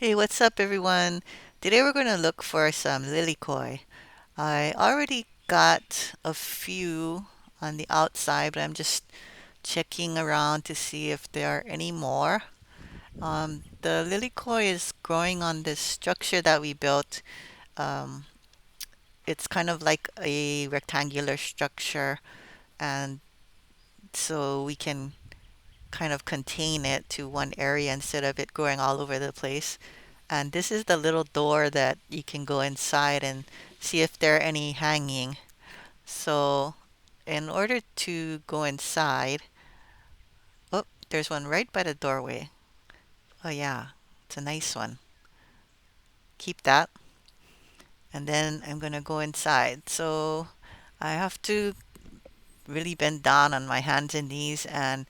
Hey, what's up, everyone? Today we're going to look for some Lilikoi. I already got a few on the outside, but I'm just checking around to see if there are any more. The Lilikoi is growing on this structure that we built. Um, it's kind of like a rectangular structure, and so we can kind of contain it to one area instead of it growing all over the place. And this is the little door that you can go inside and see if there are any hanging. So, in order to go inside, oh, there's one right by the doorway. Oh, yeah, it's a nice one. Keep that. And then I'm gonna go inside. So, I have to really bend down on my hands and knees and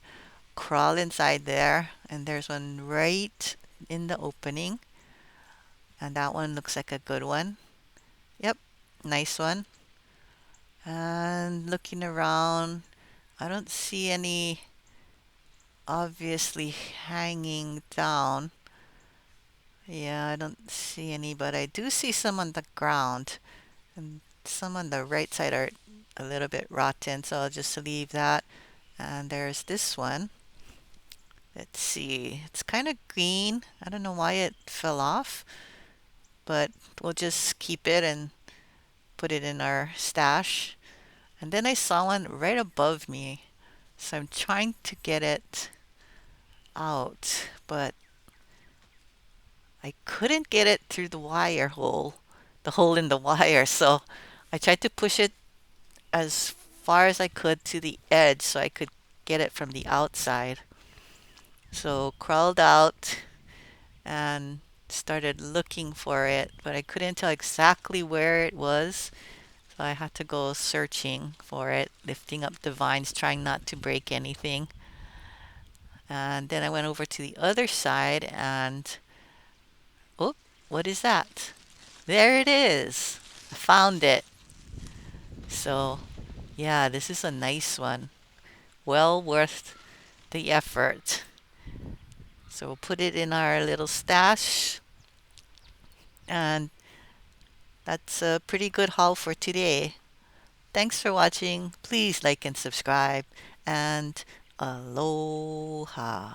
crawl inside there. And there's one right in the opening. And that one looks like a good one. Yep, nice one. And looking around, I don't see any obviously hanging down. Yeah, I don't see any, but I do see some on the ground. And some on the right side are a little bit rotten, so I'll just leave that. And there's this one. Let's see. It's kind of green. I don't know why it fell off, but we'll just keep it and put it in our stash. And then I saw one right above me, so I'm trying to get it out, but I couldn't get it through the wire hole, the hole in the wire. So I tried to push it as far as I could to the edge so I could get it from the outside. So crawled out and started looking for it, but I couldn't tell exactly where it was. So I had to go searching for it, lifting up the vines, trying not to break anything. And then I went over to the other side and, oh, what is that? There it is. I found it. So, yeah, this is a nice one. Well worth the effort. So we'll put it in our little stash. And that's a pretty good haul for today. Thanks for watching. Please like and subscribe. And aloha.